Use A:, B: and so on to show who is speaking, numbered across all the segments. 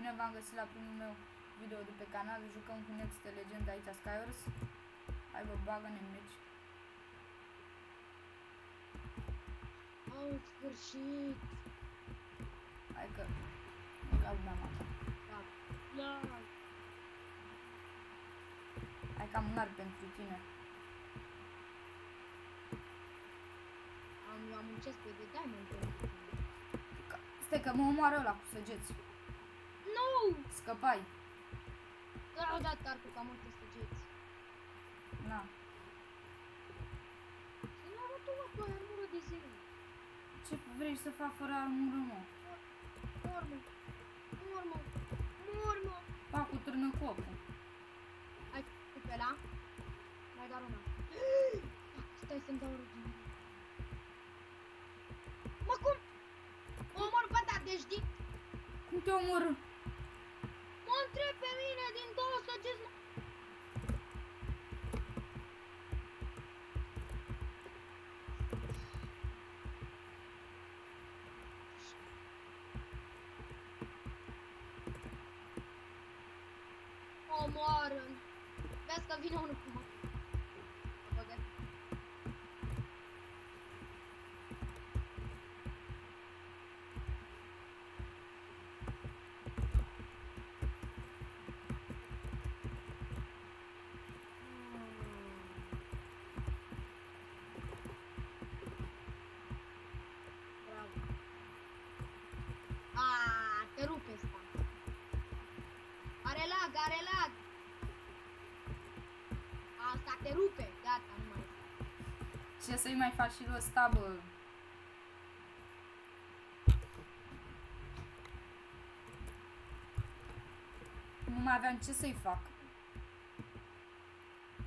A: bine v-am găsit la primul meu video de pe canal. Jucăm cu Next Legend aici, Skywars. Hai bă, bagă-ne în meci.
B: Au sfârșit.
A: Hai că ca lumea mea.
B: Da.
A: Hai că am un arc pentru tine.
B: Eu am un chest de diamond pentru tine.
A: Stai că mă omoară ăla cu săgeți.
B: Nu!
A: Scăpai.
B: Doar au dat arcul ca multe săgeți.
A: Na.
B: Și nu am luat o armură de zero.
A: Ce vrei să fac fără armură, mă?
B: Mormă.
A: Fac cu târnăcopul.
B: Hai cu pe ăla. Mai doar una. Stai să-mi dau rugine. Mă, cum? Mă omor pe ta, deci din...
A: Cum te omoră?
B: Mă întreb pe mine din două săgeți, mă... Omoară-l. Vezi că vine unul cu mă. Te rupe asta. Are lag. Asta te rupe. Gata, nu mai este.
A: Ce să-i mai faci și lui ăsta, bă? Nu mai aveam ce să-i fac.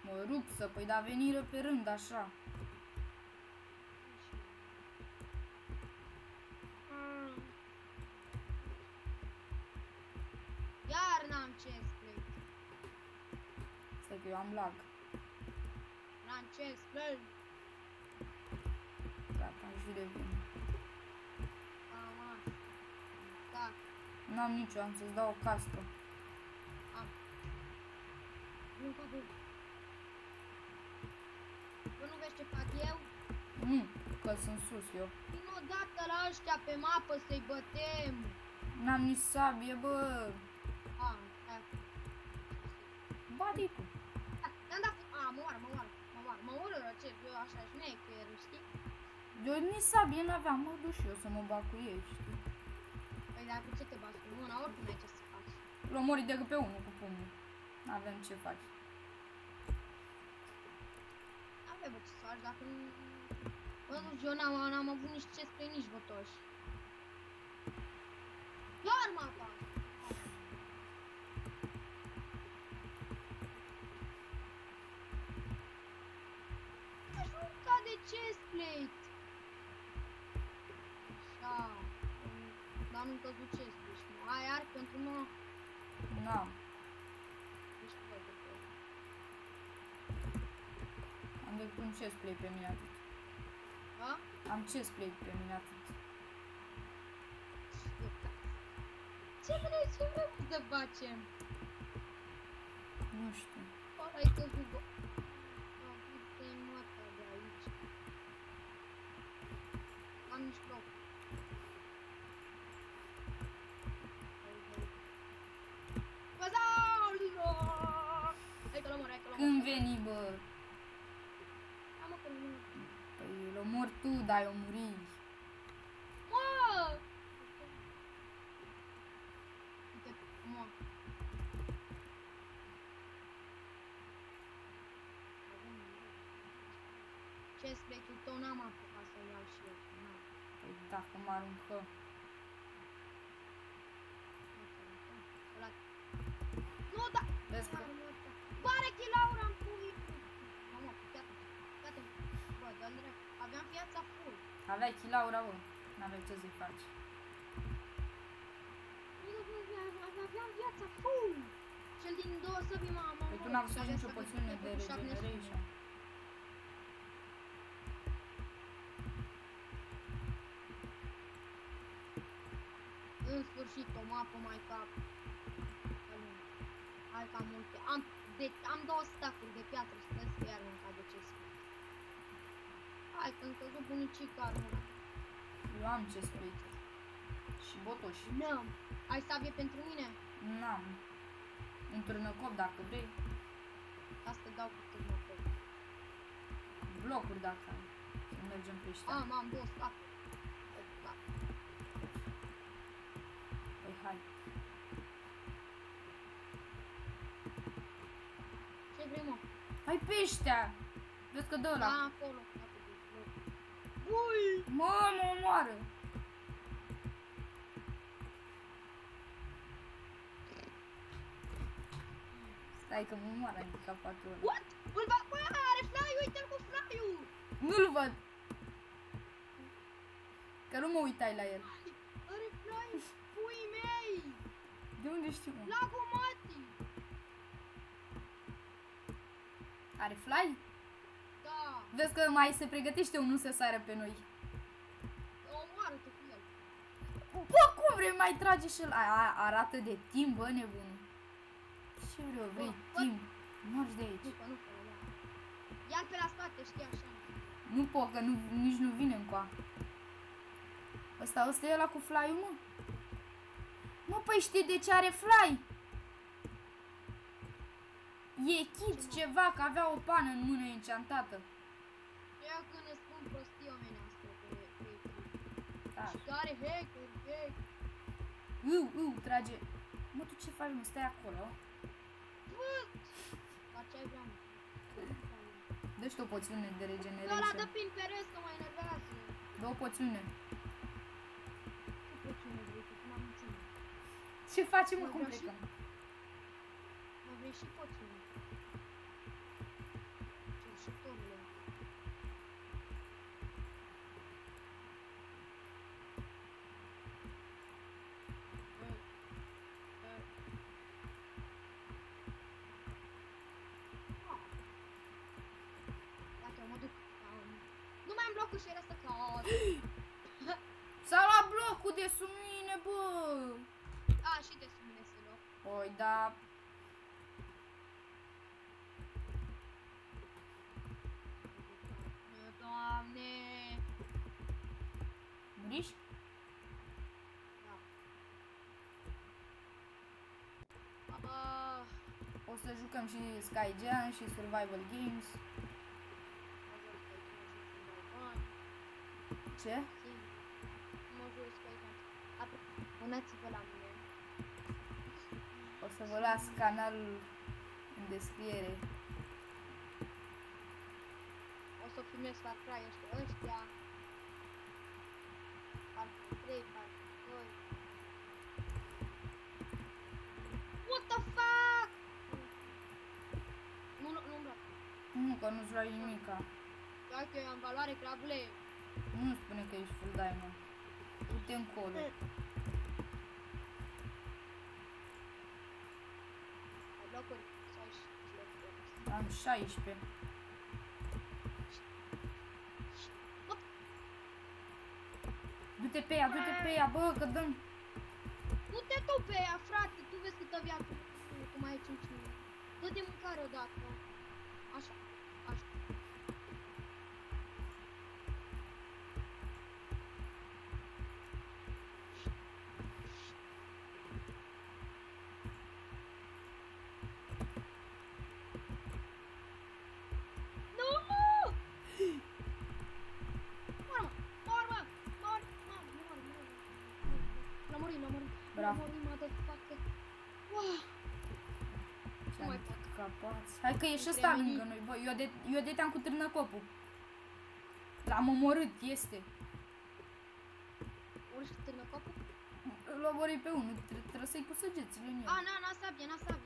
A: Mă rupsă, păi da veniră pe rând, așa.
B: Iar n-am chestplate.
A: Stai că eu am lag.
B: N-am chestplate.
A: Gata, am și devin.
B: Am asta. Da.
A: N-am nicio, am să-ți dau o cască.
B: Am. Nu fac eu. Bă, nu vezi ce fac eu?
A: Nu, că sunt sus eu.
B: Vin odată la ăștia pe mapă să-i bătem.
A: N-am nici sabie, bă.
B: Hai.
A: Bate-i tu.
B: I-am dat... mă oară la ce? Eu așa șmecher, știi?
A: Eu nici sabie n-aveam, mă duc și eu să mă bag cu ei, știi?
B: Păi dar cu ce te bați cu mâna? Oricum ai ce să faci.
A: L-o mori decât pe unul cu pumnul. N-avem ce faci.
B: Avem ce să faci dacă nu... Bă, nu știu, eu n-am avut nici ce spre nici botoși. Iar mapa! Aș urca de chestplate! Așa... Dar nu-mi căzut chestplate, nu? Ai arc pentru mă?
A: N-am.
B: Deci cred că...
A: Am decât un chestplate pe mine atât.
B: Da?
A: Am chestplate pe mine atât.
B: Ce vrei să facem?
A: Nu știu.
B: Ăla e căzut, bă. Uite-i mata de aici. Am nici loc. Hai că l-omor.
A: Când veni, bă?
B: Hai mă că nu.
A: Păi îl omori tu, dar eu muri.
B: Mă! Uite, mă. Chestplate-ul tău n-am apucat să-l iau și eu.
A: Păi dacă mă aruncă.
B: Nu, da!
A: Vezi că...
B: Bare chilaura în pui! Mamă, fiată. Bă, dă-l drept. Aveam viața full.
A: Aveai chilaura, bă. N-aveai ce să-i faci.
B: Aveam viața full! Cel din două săbii m-am...
A: Păi tu n-am văzut nicio poțiune de regeneration.
B: În sfârșit, o mapă mai cap. Hai că am multe. Am 2 stacuri de piatră și sper să iar mânca de ce spui. Hai că încă căzut bunicica armura.
A: Eu am ce spui. Și botoși.
B: N-am. Ai sabie pentru mine?
A: N-am. Un târnăcop dacă vrei.
B: Asta dau cu târnăcop.
A: Blocuri dacă ai. Să mergem pe ăștia.
B: Am 2 stacuri.
A: Păi hai.
B: Ce vrei, mă?
A: Hai pe ăștia. Vezi că dă ăla.
B: Da, acolo. Ui!
A: Mă omoară. Stai că mă omoară handicapatul ăla.
B: What? Bă, are fly, uite-l cu fly-ul!
A: Nu-l văd. Că nu mă uitai la el.
B: Are fly, pui mei!
A: De unde știu, mă?
B: Lagul Mati!
A: Are fly?
B: Da,
A: Vezi că mai se pregătește unul să sară pe noi.
B: omoară-te cu el.
A: Bă, cum vrei mai trage și el? Arată de timp, bă, nebun. Ce vreau, vrei
B: Bă,
A: timp? Marci de aici.
B: Nu, că nu, că nu. Ia-l pe la spate, știi așa.
A: Nu pot, că nici nu vine încoa. Ăsta e ăla cu fly-ul, mă? Mă, păi știi de ce are fly? E kit ceva, că avea o pană în mână enchantată.
B: Eu când îți spun prostii omenească pe
A: Da.
B: și că are hacker.
A: Trage. Mă, tu ce faci, mă? Stai acolo.
B: Bă! La ce ai vrea, mă?
A: Dă-și o poțiune de
B: Ăla dă
A: regeneration.
B: prin pereți că mă enervează.
A: Dă o poțiune.
B: Ce puține vrei, că n-am niciunul.
A: Ce facem, mă,
B: Mă,
A: cum
B: vreau și-
A: plecăm?
B: Mă vrei și puține. Cerșitorule. Gata, mă duc. Nu mai am blocul și era să cad.
A: S-a luat blocul de sub mine, bă!
B: A, și de sub mine se loc.
A: Oi, da.
B: Doamne!
A: Muriși?
B: Da. Ah,
A: O să jucăm și Skygean și Survival Games. Ce?
B: Unați-vă la mine.
A: O să vă las canalul în descriere.
B: O să filmez Far Cry ăștia. Far Cry 3, Far Cry 2. What the fuck? Nu-mi plac.
A: Nu, că nu-ți luai nimica.
B: Dacă eu am valoare, crabule.
A: Nu spune că ești full diamond. Du-te încolo.
B: Ai blocuri? 16
A: Am 16. Du-te pe ea, du-te pe ea, bă, că dăm.
B: Nu te tu pe ea, frate, tu vezi câtă viață. Tu mai ai 5 minute. Dă-te mâncare odată. Așa, așa. Nu! Mor! L-am murit,
A: Bravo.
B: motherfucker. Wow!
A: Ce
B: mai
A: am
B: pot.
A: capați. Hai că e și
B: Între
A: ăsta
B: mine.
A: lângă noi, bă. Eu de te-am cu târnăcopul. L-am omorât, este.
B: Urși târnăcopul?
A: Îl omori pe unul, trebuie să-i cu săgețile în el.
B: A, n-a sabie,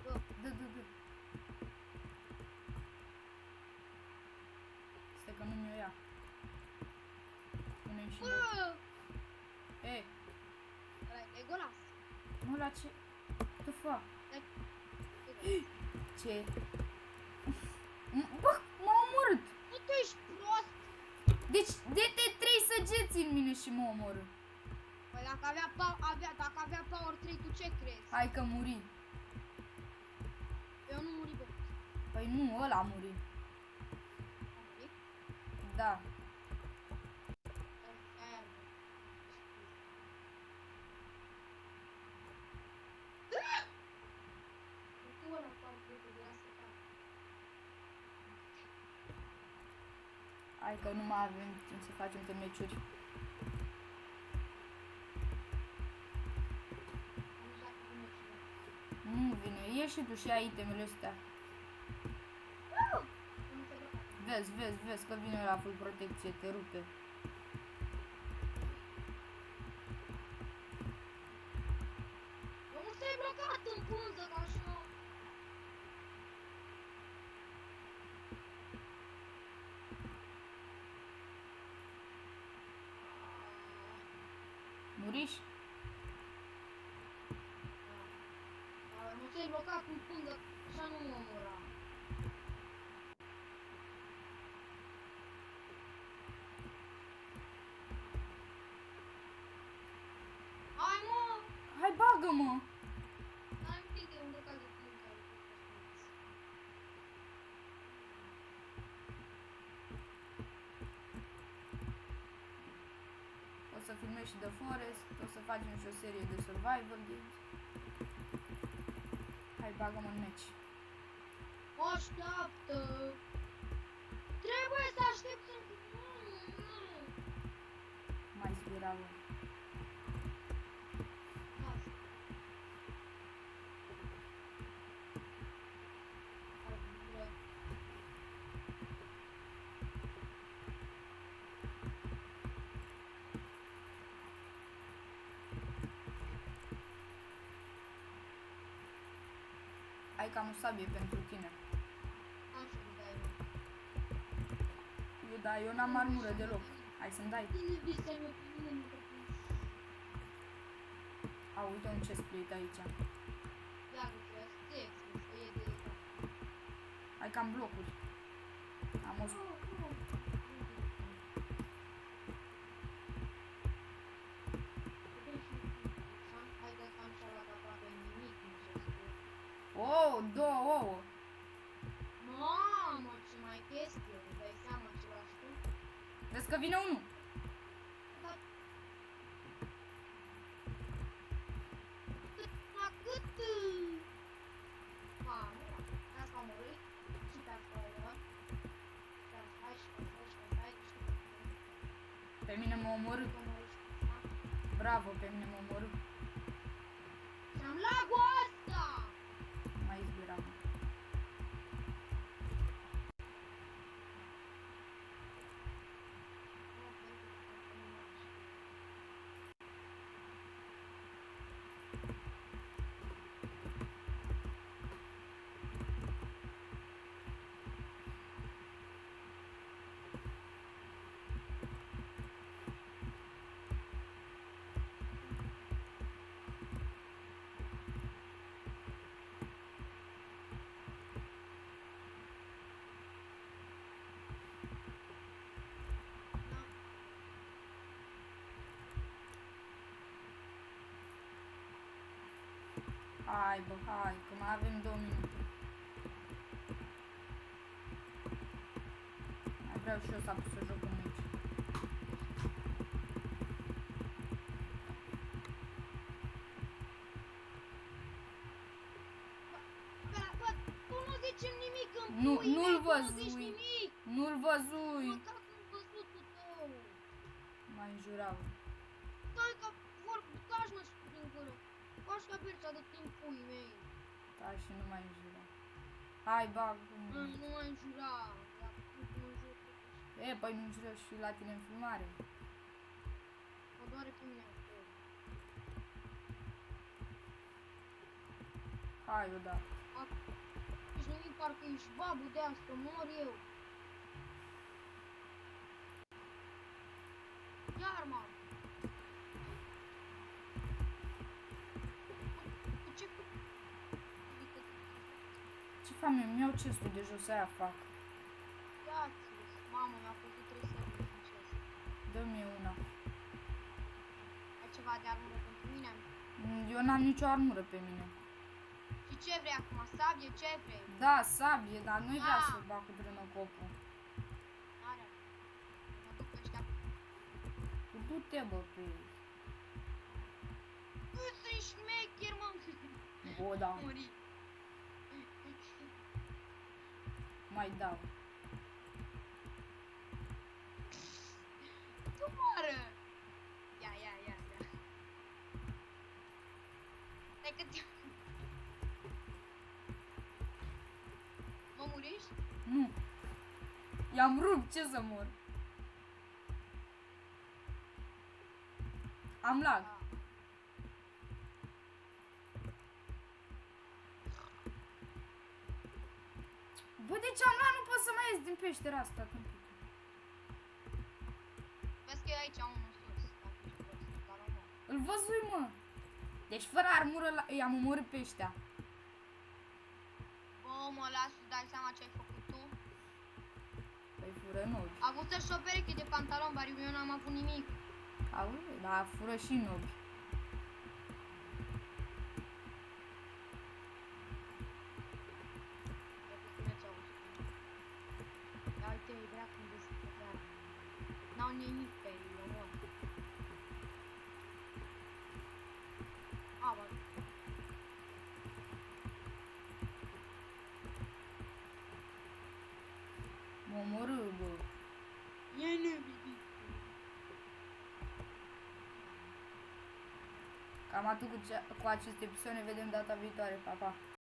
B: bă.
A: Dă. Stai că nu mi-o ia. Punem și noi.
B: Bă!
A: Ei,
B: Ăla e Legolas.
A: nu la ce? Tu fac? Ce? Bă, m-a omorât.
B: Nu, tu ești prost!
A: Deci, de te 3 săgeți în mine și mă omorâ.
B: Păi dacă avea Power 3, tu ce crezi?
A: Hai că muri.
B: Eu nu muri, bă.
A: Păi nu, ăla a murit.
B: Am murit?
A: Da. Hai că nu mai avem timp să facem de meciuri. Nu vine, ieși și tu și ai itemele astea. Vezi că vine la full protecție, te rupe.
B: Nu stai blocat în punză ca așa.
A: Muriși?
B: Nu stai blocat în punză, așa nu mă omora. Hai mă!
A: Hai bagă-mă!
B: Hai un pic de unde cade punga.
A: O să filmez și The Forest, o să facem și o serie de survival games. Hai bagă-mă în meci.
B: Așteaptă! Trebuie să aștept să...
A: Mai zbiravă. Hai că am o sabie pentru tine.
B: Am și dai, mă.
A: Eu n-am armură deloc. Hai să-mi dai. A, uite un chest plate aici. Hai că am blocuri. Am o... Oh, două ouă.
B: Mamă, ce mai chestie, îți dai seama ce la știu?
A: Vezi că vine unul.
B: La cât? Ha, nu, pe asta am murit și pe asta o luat. Pe asta și pe asta și pe asta și
A: Pe mine m-a omorât. Bravo, pe mine m-a omorât.
B: Și-am lagul ăsta!
A: Mai zbiram. Hai, bă, hai, că mai avem 2 minute. Mai vreau și eu să apus să joc un meci.
B: Bă, tu nu zici nimic în
A: Nu,
B: pui
A: nu-l
B: mei, tu nu zici
A: văzui.
B: nimic!
A: Nu-l văzui.
B: Măcar nu-l văzutul tău!
A: Mai înjurau.
B: Stai că taci mă din gură! Faci ca perța de timp pui mei!
A: Da, și nu mai înjura. Hai, bag.
B: Nu mai înjura! La putul mă înjur.
A: E, păi nu înjură și la tine în filmare.
B: Mă doare pe mine.
A: Hai, odată.
B: Ești nimic, parcă ești babul de asta, mor eu. Iar, mă. Ce cu...
A: Ce fac mie? Mi-au chestul de jos, aia fac.
B: Ia-ți, mamă, mi-a făcut 3 să-mi chest.
A: Dă-mi una.
B: Aici ceva de armură pentru mine?
A: Eu n-am nicio armură pe mine.
B: Și ce vrei acum? Sabie? Ce vrei?
A: Da, sabie, dar nu-i vrea
B: Ah.
A: să bag cu drânăcopul.
B: N-are. Mă duc pe ăștia.
A: Du-te, bă, pe ei.
B: Sunt șmecher, mă!
A: O, da,
B: Muri.
A: mai dau.
B: Tu moară! Ia. Stai că te... Mă muriști?
A: Nu. I-am rupt, ce să mor? Am lag.
B: Da.
A: Bă, de ce am luat? Nu pot să mai ies din peștera asta. tâmpită.
B: Vezi că e aici unul sus. Dacă ești prost, dar omor.
A: Îl văzui, mă. Deci fără armură i-am omorât pe ăștia.
B: Bă, mă las să dai seama ce ai făcut tu?
A: Păi fură nobi.
B: A avut să-și o pereche de pantalon, bariu, eu n-am avut nimic.
A: Auzi, dar fură și nobi.
B: Ia uite, e dracu unde se pleacă. N-au nimic pe ei, omor. A, bă.
A: Mă omorâ, bă.
B: E nimic.
A: Cam atât cu acest episod. Ne vedem data viitoare. Pa, pa.